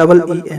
WASEEM۔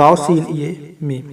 WASIM۔